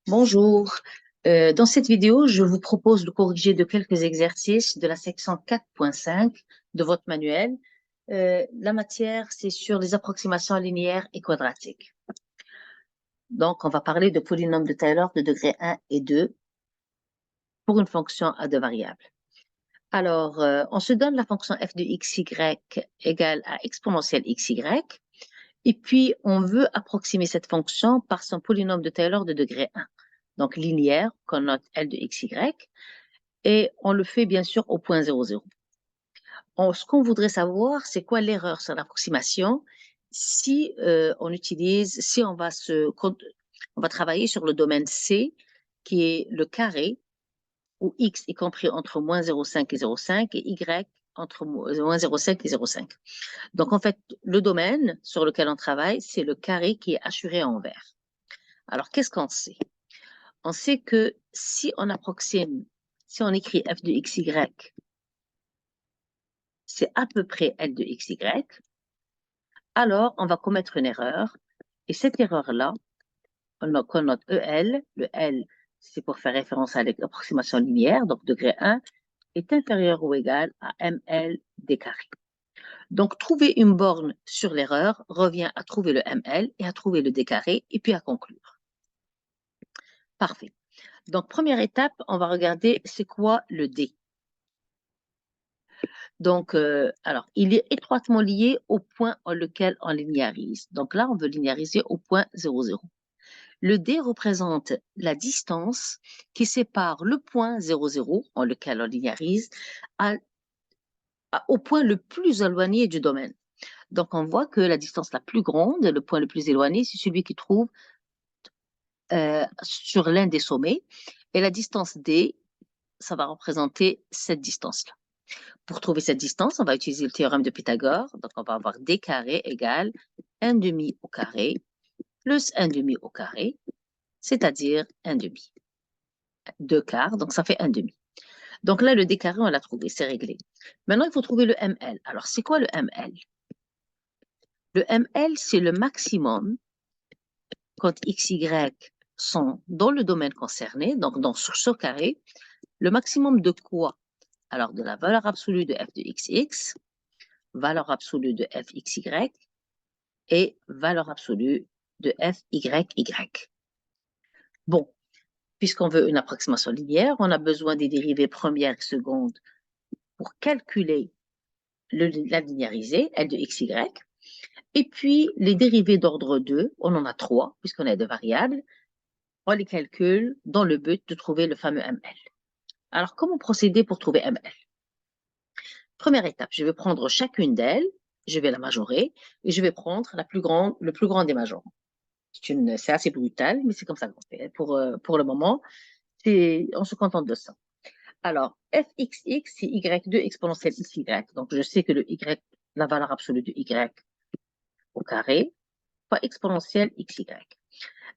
Bonjour. Dans cette vidéo, je vous propose de corriger de quelques exercices de la section 4.5 de votre manuel. La matière, c'est sur les approximations linéaires et quadratiques. Donc, on va parler de polynômes de Taylor de degré 1 et 2 pour une fonction à deux variables. Alors, on se donne la fonction f de xy égale à exponentielle xy, et puis on veut approximer cette fonction par son polynôme de Taylor de degré 1. Donc linéaire, qu'on note L de xy, et on le fait bien sûr au point 0, 0. Ce qu'on voudrait savoir, c'est quoi l'erreur sur l'approximation si on va travailler sur le domaine C, qui est le carré, où x est compris entre moins 0,5 et 0,5 et y entre moins 0,5 et 0,5. Donc, en fait, le domaine sur lequel on travaille, c'est le carré qui est assuré en vert. Alors, qu'est-ce qu'on sait? On sait que si on écrit f de xy, c'est à peu près L de xy, alors on va commettre une erreur. Et cette erreur-là, qu'on note EL, le L, c'est pour faire référence à l'approximation linéaire, donc degré 1, est inférieur ou égal à ML d carré. Donc, trouver une borne sur l'erreur revient à trouver le ML et à trouver le d carré, et puis à conclure. Parfait. Donc, première étape, on va regarder c'est quoi le D. Donc, alors, il est étroitement lié au point lequel on linéarise. Donc là, on veut linéariser au point 0, 0. Le D représente la distance qui sépare le point 0, 0, en lequel on linéarise, au point le plus éloigné du domaine. Donc, on voit que la distance la plus grande, le point le plus éloigné, c'est celui qui trouve sur l'un des sommets. Et la distance D, ça va représenter cette distance-là. Pour trouver cette distance, on va utiliser le théorème de Pythagore. Donc, on va avoir d carré égale 1 demi au carré plus 1 demi au carré, c'est-à-dire 1 demi. 2 quarts, donc ça fait 1 demi. Donc là, le d carré, on l'a trouvé, c'est réglé. Maintenant, il faut trouver le ML. Alors, c'est quoi le ML? Le ML, c'est le maximum quand x, y sont dans le domaine concerné, donc sur ce carré. Le maximum de quoi? Alors, de la valeur absolue de f de xx, valeur absolue de fxy et valeur absolue de fyy. Bon, puisqu'on veut une approximation linéaire, on a besoin des dérivées premières et secondes pour calculer la linéarisée, L de xy. Et puis, les dérivées d'ordre 2, on en a 3, puisqu'on a deux variables, on les calcule dans le but de trouver le fameux ML. Alors, comment procéder pour trouver ML? Première étape, je vais prendre chacune d'elles, je vais la majorer, et je vais prendre le plus grand des majorants. C'est assez brutal, mais c'est comme ça qu'on fait. Pour le moment, on se contente de ça. Alors, fxx, c'est y2 exponentielle xy. Donc, je sais que le y, la valeur absolue de y au carré, fois exponentielle xy.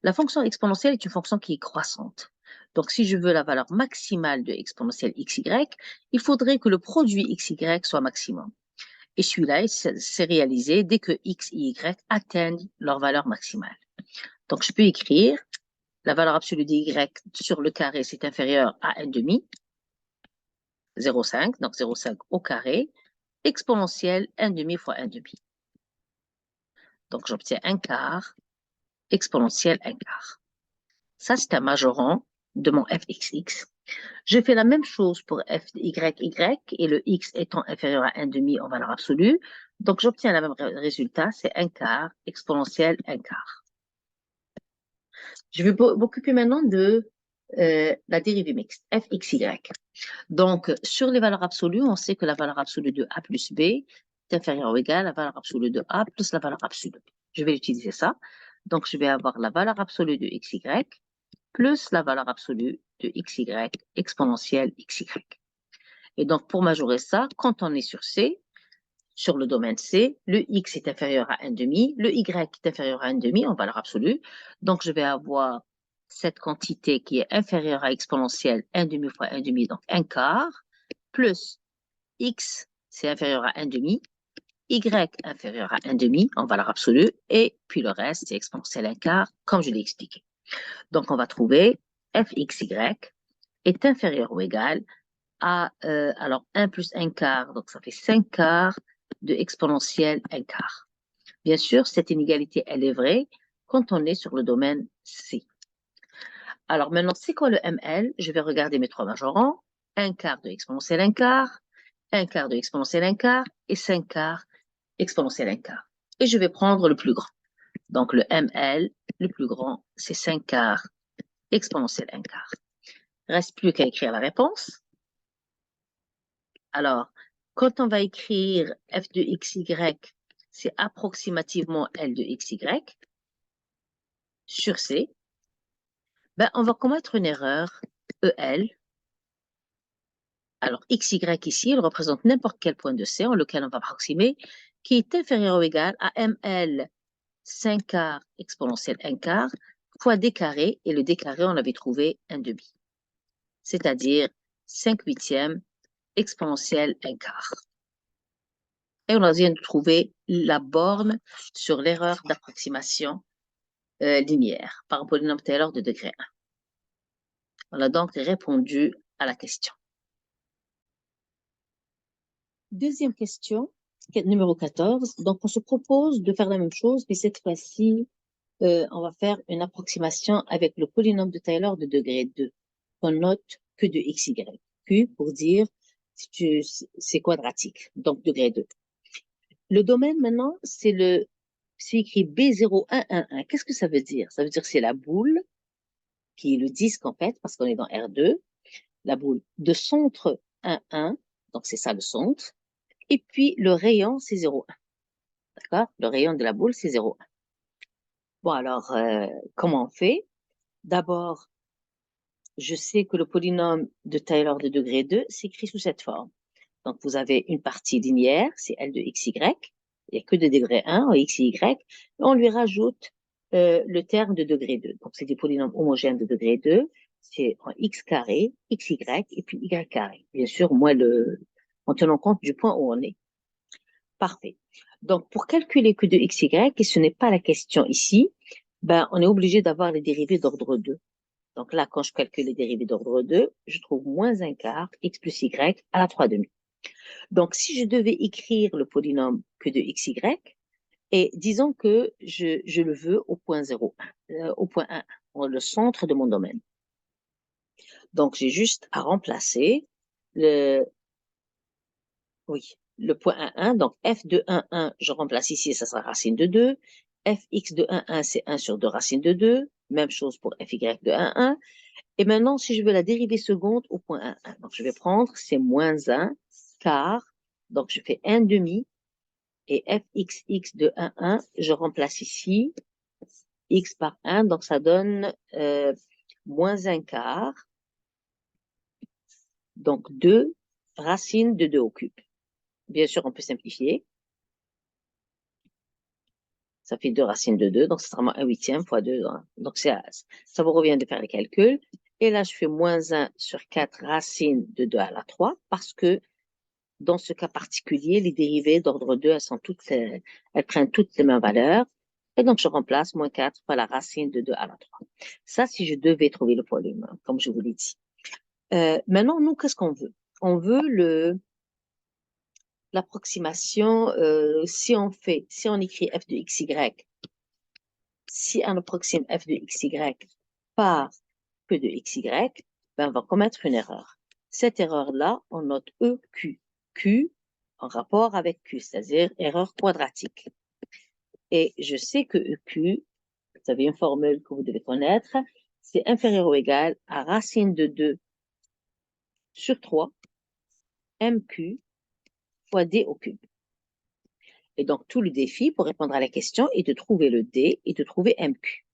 La fonction exponentielle est une fonction qui est croissante. Donc, si je veux la valeur maximale de exponentielle xy, il faudrait que le produit xy soit maximum. Et celui-là, c'est réalisé dès que x et y atteignent leur valeur maximale. Donc, je peux écrire la valeur absolue de y sur le carré, c'est inférieur à 1 demi, 0,5, donc 0,5 au carré, exponentielle 1 demi fois 1 demi. Donc, j'obtiens 1 quart, exponentielle 1 quart. Ça, c'est un majorant de mon fxx. Je fais la même chose pour fyy et le x étant inférieur à 1 demi en valeur absolue. Donc, j'obtiens le même résultat, c'est 1 quart, exponentielle 1 quart. Je vais m'occuper maintenant de la dérivée mixte, fxy. Donc, sur les valeurs absolues, on sait que la valeur absolue de a plus b est inférieure ou égale à la valeur absolue de a plus la valeur absolue de b. Je vais utiliser ça. Donc, je vais avoir la valeur absolue de xy plus la valeur absolue de xy exponentielle xy. Et donc, pour majorer ça, quand on est sur C, sur le domaine C, le x est inférieur à 1 demi, le y est inférieur à 1 demi en valeur absolue. Donc, je vais avoir cette quantité qui est inférieure à exponentielle 1 demi fois 1 demi, donc 1 quart, plus x, c'est inférieur à 1 demi, y inférieur à 1 demi en valeur absolue, et puis le reste, c'est exponentielle 1 quart, comme je l'ai expliqué. Donc, on va trouver fxy est inférieur ou égal à, alors, 1 plus 1 quart, donc ça fait 5 quarts de exponentielle 1 quart. Bien sûr, cette inégalité, elle est vraie quand on est sur le domaine C. Alors maintenant, c'est quoi le ML? Je vais regarder mes trois majorants. 1 quart de exponentielle 1 quart, 1 quart de exponentielle 1 quart et 5 quarts exponentielle 1 quart. Et je vais prendre le plus grand. Donc le ML, le plus grand, c'est 5 quarts exponentielle 1 quart. Reste plus qu'à écrire la réponse. Alors, quand on va écrire f de xy, c'est approximativement L de xy sur C, ben, on va commettre une erreur EL. Alors, xy ici, il représente n'importe quel point de C en lequel on va approximer, qui est inférieur ou égal à ml 5 quarts exponentielle 1 quart fois d carré, et le d carré, on avait trouvé 1 demi, c'est-à-dire 5 huitièmes exponentielle 1 quart. Et on vient de trouver la borne sur l'erreur d'approximation linéaire par un polynôme Taylor de degré 1. On a donc répondu à la question. Deuxième question, numéro 14. Donc, on se propose de faire la même chose, mais cette fois-ci, on va faire une approximation avec le polynôme de Taylor de degré 2, qu'on note que de xy. Q pour dire c'est quadratique, donc degré 2. Le domaine maintenant, c'est écrit B0111. Qu'est-ce que ça veut dire? Ça veut dire que c'est la boule, qui est le disque en fait, parce qu'on est dans R2, la boule de centre 1,1, donc c'est ça le centre, et puis le rayon, c'est 0,1. D'accord? Le rayon de la boule, c'est 0,1. Bon, alors, comment on fait? D'abord, je sais que le polynôme de Taylor de degré 2 s'écrit sous cette forme. Donc, vous avez une partie linéaire, c'est L de xy. Il n'y a que de degré 1 en x et y. Et on lui rajoute le terme de degré 2. Donc, c'est des polynômes homogènes de degré 2. C'est en x carré, xy et puis y carré. Bien sûr, en tenant compte du point où on est. Parfait. Donc, pour calculer que de xy, et ce n'est pas la question ici, ben, on est obligé d'avoir les dérivées d'ordre 2. Donc là, quand je calcule les dérivées d'ordre 2, je trouve moins 1 quart, x plus y, à la 3 demi. Donc, si je devais écrire le polynôme que de xy, et disons que je le veux au point 0,1, au point 1, le centre de mon domaine. Donc, j'ai juste à remplacer le point 1,1. Donc, f de 1,1, je remplace ici, ça sera racine de 2. Fx de 1,1, c'est 1 sur 2 racine de 2. Même chose pour fy de 1,1. Et maintenant, si je veux la dérivée seconde au point 1,1, donc je vais prendre, c'est moins 1 quart. Donc, je fais 1 demi. Et fxx de 1,1, je remplace ici x par 1. Donc, ça donne moins 1 quart. Donc, 2 racine de 2 au cube. Bien sûr, on peut simplifier. Ça fait 2 racines de 2, donc c'est vraiment 1 huitième fois 2. Hein. Donc, ça vous revient de faire les calculs. Et là, je fais moins 1 sur 4 racines de 2 à la 3, parce que dans ce cas particulier, les dérivées d'ordre 2, elles prennent toutes les mêmes valeurs. Et donc, je remplace moins 4 par la racine de 2 à la 3. Ça, si je devais trouver le volume, comme je vous l'ai dit. Maintenant, nous, qu'est-ce qu'on veut? On veut l'approximation, si on écrit f de xy, si on approxime f de xy par que de xy, ben on va commettre une erreur. Cette erreur-là, on note EQ. Q en rapport avec Q, c'est-à-dire erreur quadratique. Et je sais que EQ, vous avez une formule que vous devez connaître, c'est inférieur ou égal à racine de 2 sur 3 MQ fois D au cube. Et donc, tout le défi pour répondre à la question est de trouver le D et de trouver MQ.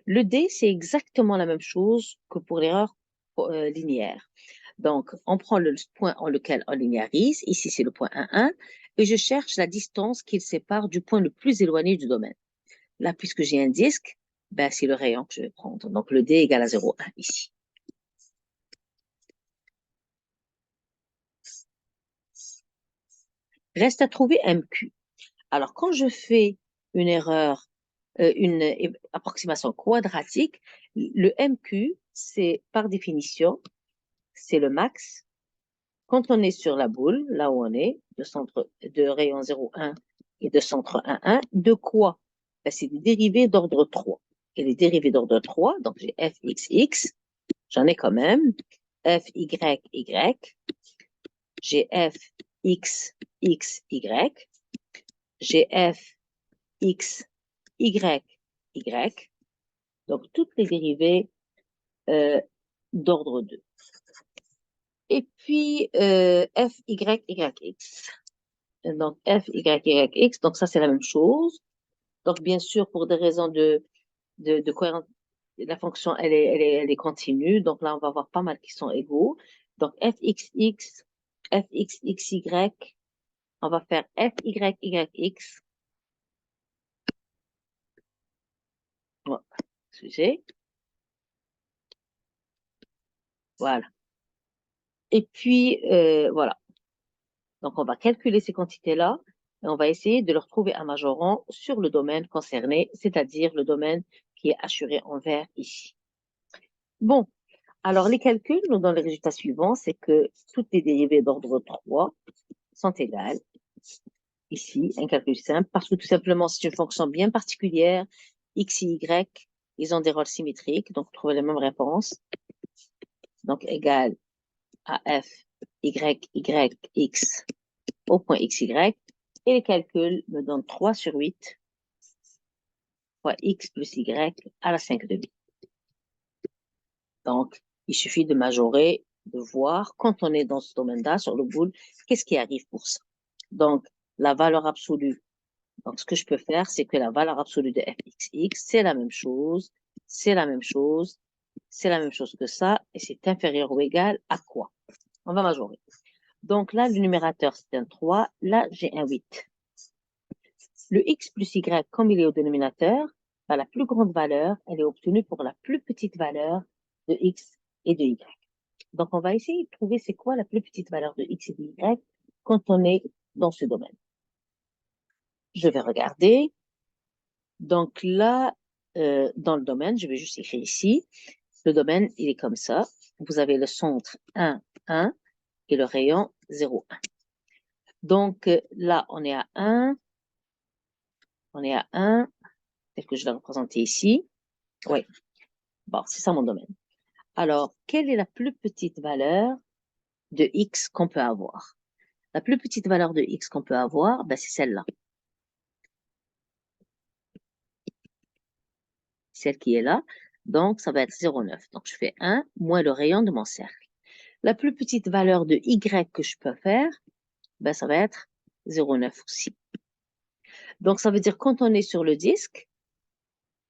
Le D, c'est exactement la même chose que pour l'erreur linéaire. Donc, on prend le point en lequel on linéarise. Ici, c'est le point 1,1. Et je cherche la distance qui le sépare du point le plus éloigné du domaine. Là, puisque j'ai un disque, ben, c'est le rayon que je vais prendre. Donc, le D égale à 0,1 ici. Reste à trouver MQ. Alors, quand je fais une erreur une approximation quadratique. Le MQ, c'est par définition, c'est le max. Quand on est sur la boule, là où on est, de centre de rayon 0,1 et de centre 1,1, de quoi? Ben, c'est des dérivés d'ordre 3. Et les dérivés d'ordre 3, donc j'ai fxx, j'en ai quand même, fyy, j'ai fxxy, j'ai fxyy, donc toutes les dérivées d'ordre 2. Et puis fyyyx. Donc fyyyx, donc ça c'est la même chose. Donc bien sûr, pour des raisons de cohérence, la fonction elle est continue. Donc là, on va avoir pas mal qui sont égaux. Donc fxx, fxxy, on va faire fyyyx. Voilà. Excusez. Voilà. Et puis, voilà. Donc, on va calculer ces quantités-là et on va essayer de les retrouver à majorant sur le domaine concerné, c'est-à-dire le domaine qui est assuré en vert ici. Bon, alors les calculs nous donnent le résultat suivant, c'est que toutes les dérivées d'ordre 3 sont égales. Ici, un calcul simple, parce que tout simplement, c'est une fonction bien particulière. X et Y, ils ont des rôles symétriques, donc trouver les mêmes réponses. Donc, égal à f, y, x au point xy. Et les calculs me donnent 3 sur 8 fois x plus y à la 5/2. Donc, il suffit de majorer, de voir, quand on est dans ce domaine-là, sur le boule, qu'est-ce qui arrive pour ça. Donc, la valeur absolue. Donc, ce que je peux faire, c'est que la valeur absolue de fxx, c'est la même chose, c'est la même chose, c'est la même chose que ça, et c'est inférieur ou égal à quoi? On va majorer. Donc là, le numérateur, c'est un 3, là, j'ai un 8. Le x plus y, comme il est au dénominateur, ben, la plus grande valeur, elle est obtenue pour la plus petite valeur de x et de y. Donc, on va essayer de trouver c'est quoi la plus petite valeur de x et de y quand on est dans ce domaine. Je vais regarder. Donc là, dans le domaine, je vais juste écrire ici, le domaine, il est comme ça. Vous avez le centre 1, 1 et le rayon 0, 1. Donc là, on est à 1, on est à 1, tel que je vais représenter ici. Oui, bon, c'est ça mon domaine. Alors, quelle est la plus petite valeur de x qu'on peut avoir? La plus petite valeur de x qu'on peut avoir, ben, c'est celle-là. Celle qui est là. Donc, ça va être 0,9. Donc, je fais 1 moins le rayon de mon cercle. La plus petite valeur de y que je peux faire, ben, ça va être 0,9 aussi. Donc, ça veut dire quand on est sur le disque,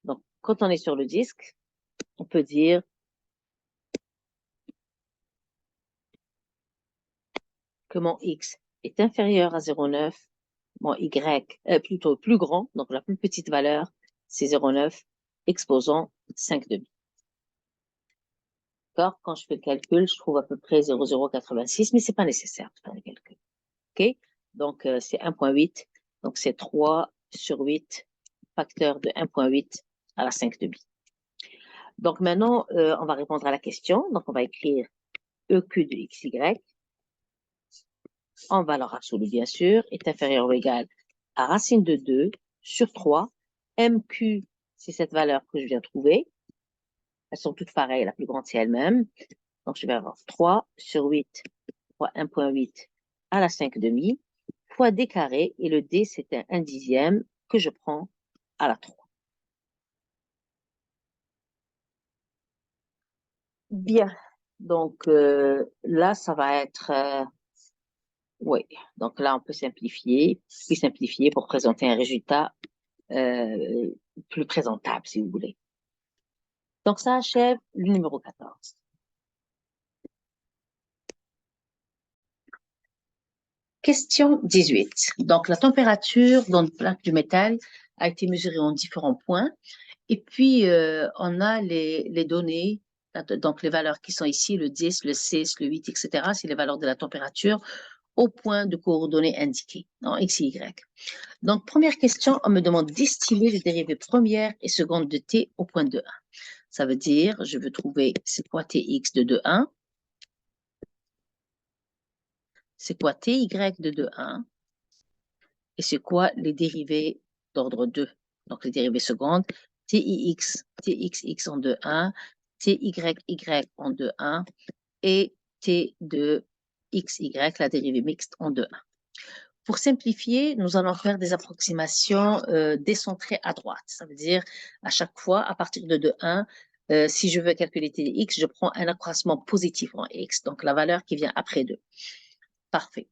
donc quand on est sur le disque, on peut dire que mon x est inférieur à 0,9, mon y plutôt plus grand, donc la plus petite valeur, c'est 0,9, exposant 5/2. D'accord? Quand je fais le calcul, je trouve à peu près 0,086, mais c'est pas nécessaire de faire le calcul. OK? Donc, c'est 1,8. Donc, c'est 3 sur 8, facteur de 1,8 à la 5/2. Donc, maintenant, on va répondre à la question. Donc, on va écrire EQ de XY, en valeur absolue, bien sûr, est inférieur ou égal à racine de 2 sur 3. MQ, c'est cette valeur que je viens de trouver. Elles sont toutes pareilles, la plus grande, c'est elle-même. Donc, je vais avoir 3 sur 8 fois 1,8 à la 5/2 fois d carré. Et le d, c'est un dixième que je prends à la 3. Bien. Donc, là, ça va être... oui. Donc, là, on peut simplifier, puis simplifier pour présenter un résultat plus présentable, si vous voulez. Donc, ça achève le numéro 14. Question 18. Donc, la température dans une plaque du métal a été mesurée en différents points. Et puis, on a les données, donc les valeurs qui sont ici, le 10, le 6, le 8, etc. C'est les valeurs de la température au point de coordonnées indiquées, en x et y. Donc, première question, on me demande d'estimer les dérivées première et seconde de t au point de 1. Ça veut dire, je veux trouver c'est quoi tx de 2, 1. C'est quoi ty de 2, 1. Et c'est quoi les dérivées d'ordre 2. Donc, les dérivées secondes, txx en 2, 1, tyy en 2, 1 et t de xy, la dérivée mixte en 2, 1. Pour simplifier, nous allons faire des approximations décentrées à droite. Ça veut dire, à chaque fois, à partir de 2, 1, si je veux calculer tx, je prends un accroissement positif en x, donc la valeur qui vient après 2. Parfait.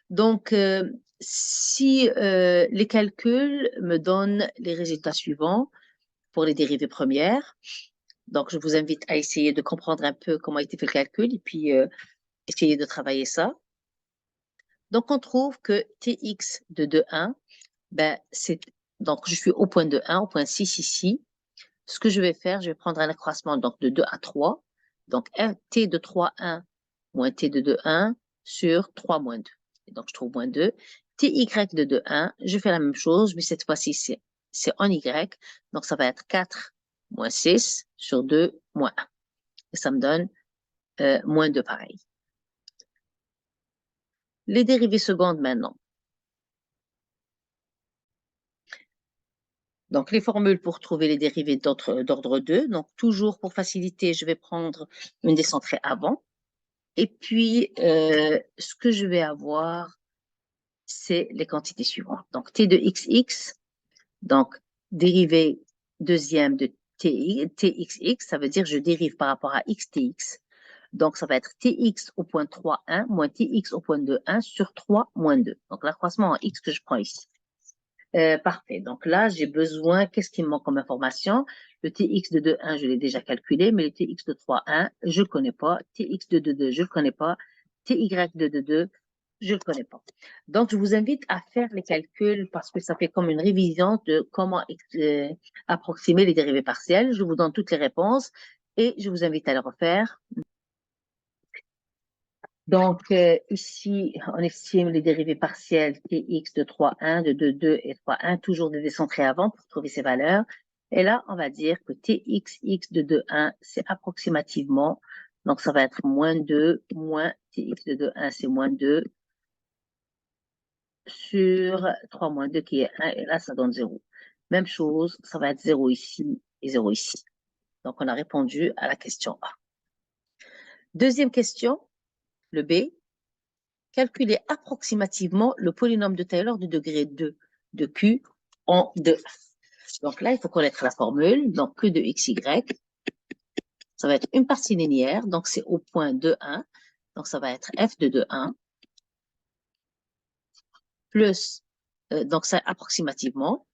Donc, si les calculs me donnent les résultats suivants pour les dérivées premières, donc je vous invite à essayer de comprendre un peu comment a été fait le calcul et puis essayer de travailler ça. Donc, on trouve que tx de 2, 1, ben, donc je suis au point de 1, au point 6 ici. Ce que je vais faire, je vais prendre un accroissement donc, de 2 à 3. Donc, t de 3, 1 moins t de 2, 1 sur 3 moins 2. Et donc, je trouve moins 2. Ty de 2, 1, je fais la même chose, mais cette fois-ci, c'est en y. Donc, ça va être 4 moins 6 sur 2 moins 1. Et ça me donne moins 2 pareil. Les dérivées secondes maintenant. Donc, les formules pour trouver les dérivées d'ordre 2. Donc, toujours pour faciliter, je vais prendre une décentrée avant. Et puis, ce que je vais avoir, c'est les quantités suivantes. Donc, t de xx, donc dérivée deuxième de txx, ça veut dire je dérive par rapport à xtx. Donc, ça va être tx au point 3, 1 moins tx au point 2, 1 sur 3 moins 2. Donc, l'accroissement en x que je prends ici. Parfait. Donc là, j'ai besoin, qu'est-ce qui me manque comme information? Le tx de 2, 1, je l'ai déjà calculé, mais le tx de 3, 1, je ne le connais pas. Tx de 2, 2, je ne le connais pas. Ty de 2, 2, je ne le connais pas. Donc, je vous invite à faire les calculs parce que ça fait comme une révision de comment approximer les dérivées partielles. Je vous donne toutes les réponses et je vous invite à les refaire. Donc, ici, on estime les dérivées partielles tx de 3, 1, de 2, 2 et 3, 1, toujours des décentrées avant pour trouver ces valeurs. Et là, on va dire que txx de 2, 1, c'est approximativement, donc ça va être moins 2, moins tx de 2, 1, c'est moins 2, sur 3 moins 2 qui est 1, et là, ça donne 0. Même chose, ça va être 0 ici et 0 ici. Donc, on a répondu à la question A. Deuxième question, le B. Calculer approximativement le polynôme de Taylor du degré 2 de Q en 2. Donc là, il faut connaître la formule. Donc, Q de xy, ça va être une partie linéaire. Donc, c'est au point 2, 1. Donc, ça va être f de 2, 1 plus, donc ça approximativement,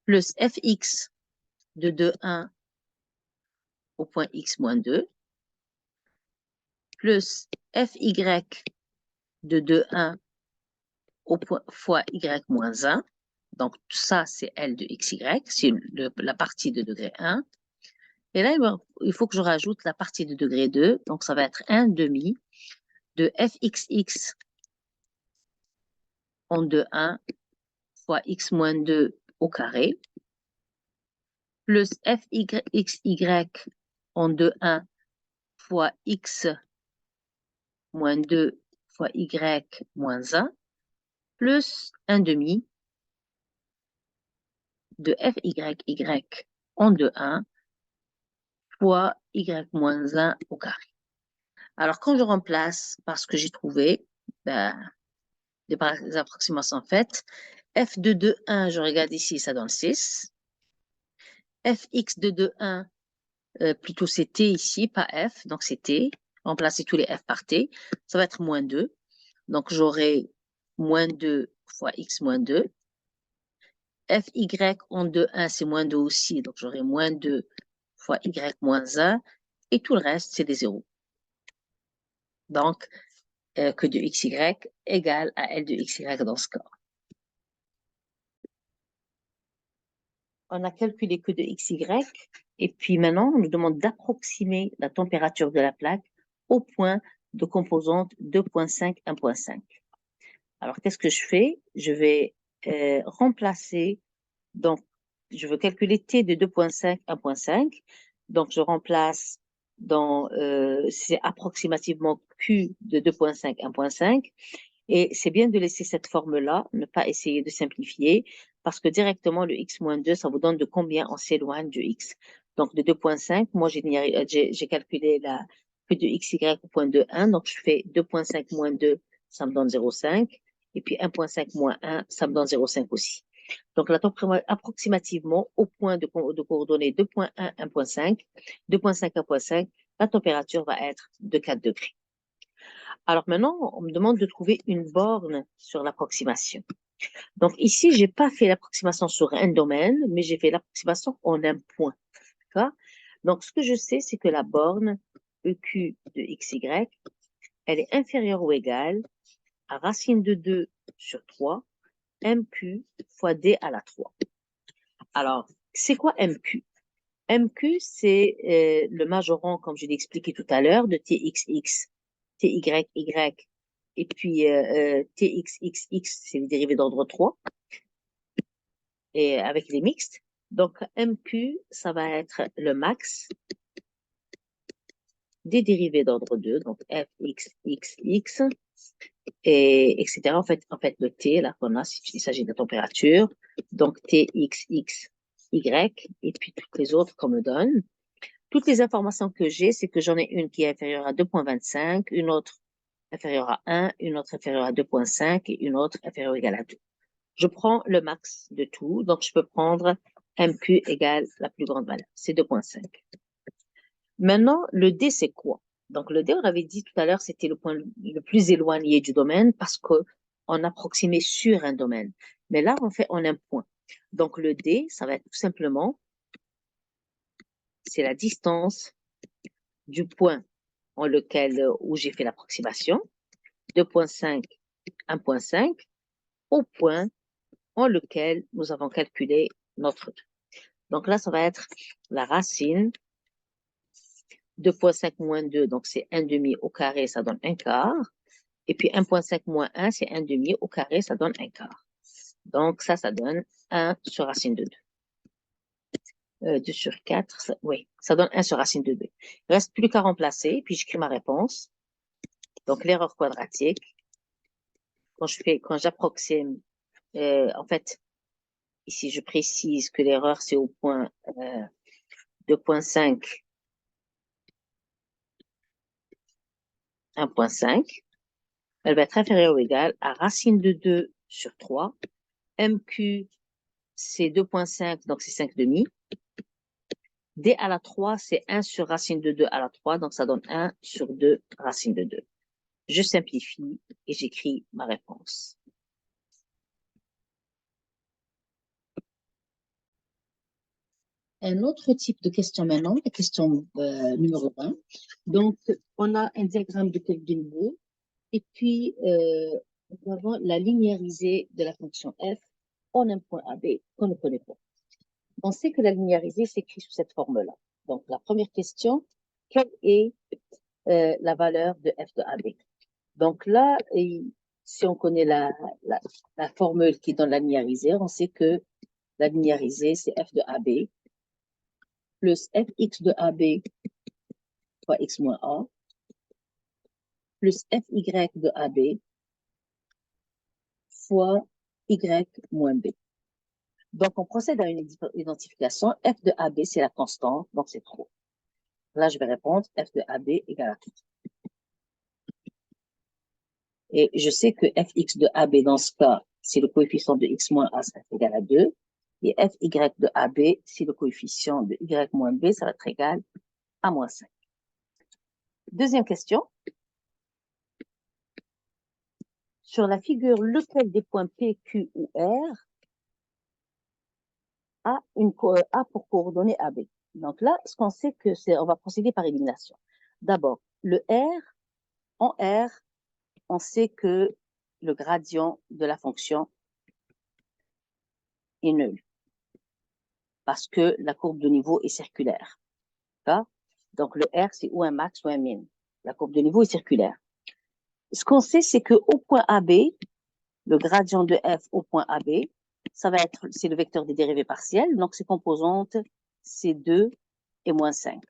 plus fx de 2, 1 au point x moins 2, plus fy de 2, 1 au point fois y moins 1. Donc, tout ça, c'est L de xy, c'est la partie de degré 1. Et là, il faut que je rajoute la partie de degré 2. Donc, ça va être 1 demi de fxx en 2, 1 fois x moins 2 au carré, plus fyxy en 2, 1 fois x moins 2 fois y moins 1, plus 1 demi de fyy en 2, 1 fois y moins 1 au carré. Alors, quand je remplace par ce que j'ai trouvé, des approximations faites, f de 2, 1, je regarde ici, ça donne 6. fx de 2, 1, plutôt c'est t ici, pas f, donc c'est t. Remplacer tous les f par t, ça va être moins 2. Donc, j'aurai moins 2 fois x moins 2. Fy en 2, 1, c'est moins 2 aussi, donc j'aurai moins 2 fois y moins 1. Et tout le reste, c'est des zéros. Donc, que de xy égale à L de xy dans ce cas. On a calculé que de xy, et puis maintenant, on nous demande d'approximer la température de la plaque au point de composante 2.5, 1.5. Alors, qu'est-ce que je fais? Je vais remplacer, donc, je veux calculer T de 2,5, 1,5. Donc, je remplace dans, c'est approximativement Q de 2,5, 1,5. Et c'est bien de laisser cette forme-là, ne pas essayer de simplifier, parce que directement, le x-2, ça vous donne de combien on s'éloigne du x. Donc, de 2,5, moi, j'ai calculé la Q de xy au point 2, 1. Donc, je fais 2,5 moins 2, ça me donne 0,5. Et puis 1,5 moins 1, ça me donne 0,5 aussi. Donc, là, approximativement, au point de coordonnées 2,1, 1,5, 2,5, 1,5, la température va être de 4 degrés. Alors maintenant, on me demande de trouver une borne sur l'approximation. Donc ici, j'ai pas fait l'approximation sur un domaine, mais j'ai fait l'approximation en un point. D'accord? Donc ce que je sais, c'est que la borne EQ de XY, elle est inférieure ou égale à racine de 2 sur 3, MQ fois D à la 3. Alors, c'est quoi MQ? MQ, c'est le majorant, comme je l'ai expliqué tout à l'heure, de TXX, TYY, et puis TXXX, c'est les dérivés d'ordre 3, et avec les mixtes. Donc, MQ, ça va être le max des dérivés d'ordre 2, donc FXXX, et etc. En fait, le T, là, qu'on a, il s'agit de la température, donc TXXY, et puis toutes les autres qu'on me donne. Toutes les informations que j'ai, c'est que j'en ai une qui est inférieure à 2,25, une autre inférieure à 1, une autre inférieure à 2,5 et une autre inférieure ou égale à 2. Je prends le max de tout, donc je peux prendre MQ égale la plus grande valeur, c'est 2,5. Maintenant, le D, c'est quoi? Donc le D, on avait dit tout à l'heure, c'était le point le plus éloigné du domaine parce qu'on approximait sur un domaine. Mais là, on fait en un point. Donc le D, ça va être tout simplement, c'est la distance du point où j'ai fait l'approximation, 2,5, 1,5, au point en lequel nous avons calculé notre 2. Donc là, ça va être la racine 2,5 moins 2, donc c'est 1 demi au carré, ça donne 1 quart. Et puis 1,5 moins 1, c'est 1 demi au carré, ça donne 1 quart. Donc ça donne 1 sur racine de 2. 2 sur 4, oui, ça donne 1 sur racine de 2. Il ne reste plus qu'à remplacer, puis j'écris ma réponse. Donc l'erreur quadratique, quand j'approxime, en fait, ici je précise que l'erreur c'est au point 2,5, 1,5. Elle va être inférieure ou égale à racine de 2 sur 3. MQ, c'est 2,5, donc c'est 5 demi. D à la 3, c'est 1 sur racine de 2 à la 3, donc ça donne 1 sur 2 racine de 2. Je simplifie et j'écris ma réponse. Un autre type de question maintenant, la question numéro 1. Donc, on a un diagramme de Kelvin-Boo et puis nous avons la linéarisée de la fonction f en un point AB qu'on ne connaît pas. On sait que la linéarisée s'écrit sous cette forme-là. Donc, la première question, quelle est la valeur de f de AB? Donc là, si on connaît la formule qui donne la linéarisée, on sait que la linéarisée, c'est f de AB plus fx de AB fois x moins a plus fy de AB fois y moins b. Donc, on procède à une identification. F de AB, c'est la constante, donc c'est 3. Là, je vais répondre f de AB égale à 3. Et je sais que fx de AB, dans ce cas, c'est le coefficient de x moins a, ça va être égal à 2. Et fy de AB, c'est le coefficient de y moins b, ça va être égal à moins 5. Deuxième question. Sur la figure, lequel des points P, Q ou R a pour coordonnée AB? Donc là, ce qu'on sait que c'est, on va procéder par élimination. D'abord, le R, en R, on sait que le gradient de la fonction est nul parce que la courbe de niveau est circulaire. Donc le R, c'est ou un max ou un min. La courbe de niveau est circulaire. Ce qu'on sait, c'est qu'au point AB, le gradient de f au point AB, ça va être, c'est le vecteur des dérivées partielles, donc ses composantes, c'est 2 et moins 5.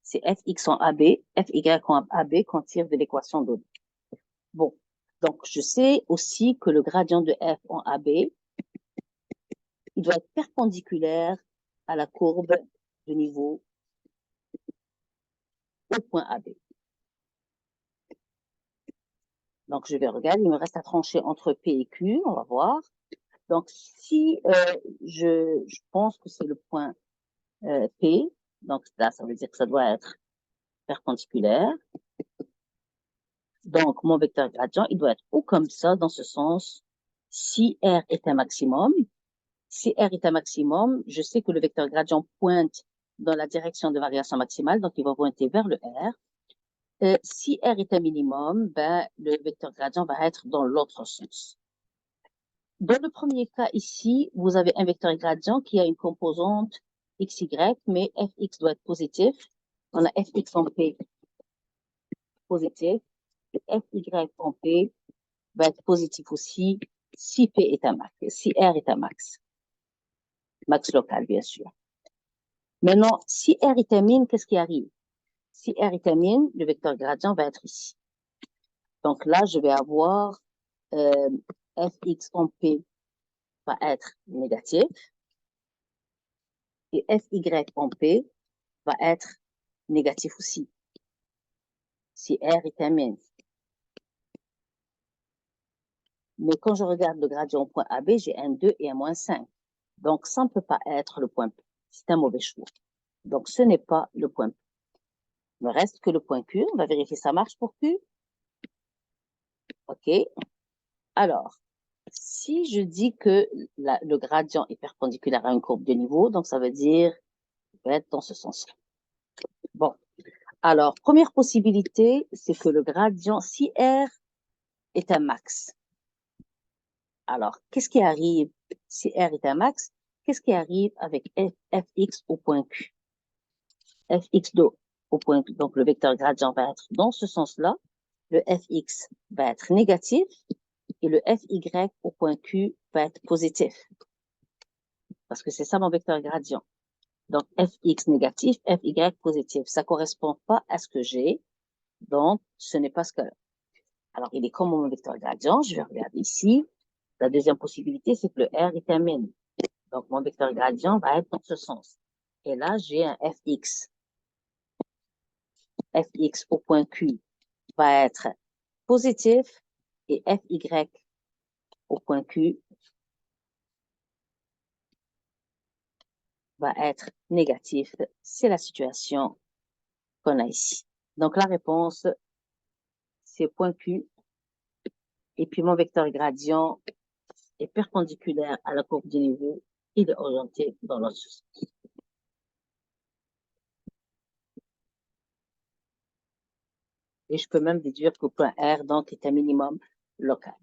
C'est fx en AB, fy en AB qu'on tire de l'équation donnée. Bon, donc je sais aussi que le gradient de f en AB, il doit être perpendiculaire à la courbe de niveau au point AB. Donc, je vais regarder, il me reste à trancher entre P et Q, on va voir. Donc, si je pense que c'est le point P, donc là, ça veut dire que ça doit être perpendiculaire. Donc, mon vecteur gradient, il doit être ou comme ça, dans ce sens, si R est un maximum. Si R est un maximum, je sais que le vecteur gradient pointe dans la direction de variation maximale, donc il va pointer vers le R. Si R est un minimum, ben, le vecteur gradient va être dans l'autre sens. Dans le premier cas ici, vous avez un vecteur gradient qui a une composante xy, mais fx doit être positif. On a fx en p positif, et fy en p va être positif aussi si p est un max, si r est un max. Max local, bien sûr. Maintenant, si r est un min, qu'est-ce qui arrive? Si r est un min, le vecteur gradient va être ici. Donc là, je vais avoir fx en p va être négatif et fy en p va être négatif aussi, si R est un min. Mais quand je regarde le gradient au point AB, j'ai un 2 et un moins 5. Donc, ça ne peut pas être le point P. C'est un mauvais choix. Donc, ce n'est pas le point P. Il ne reste que le point Q. On va vérifier ça marche pour Q. OK. Alors, si je dis que le gradient est perpendiculaire à une courbe de niveau, donc ça veut dire qu'il va être dans ce sens-là. Bon. Alors, première possibilité, c'est que le gradient, si R est un max. Alors, qu'est-ce qui arrive si R est un max? Qu'est-ce qui arrive avec fx au point Q? Fx au point Q, donc le vecteur gradient va être dans ce sens-là. Le fx va être négatif et le fy au point Q va être positif. Parce que c'est ça mon vecteur gradient. Donc, fx négatif, fy positif. Ça ne correspond pas à ce que j'ai. Donc, ce n'est pas ce que... Alors, il est comme mon vecteur gradient. Je vais regarder ici. La deuxième possibilité, c'est que le R est un min. Donc, mon vecteur gradient va être dans ce sens. Et là, j'ai un fx. Fx au point Q va être positif et fy au point Q va être négatif. C'est la situation qu'on a ici. Donc, la réponse, c'est point Q. Et puis, mon vecteur gradient est perpendiculaire à la courbe du niveau. Il est orienté dans l'autre sens. Et je peux même déduire que le point R, donc, est un minimum local.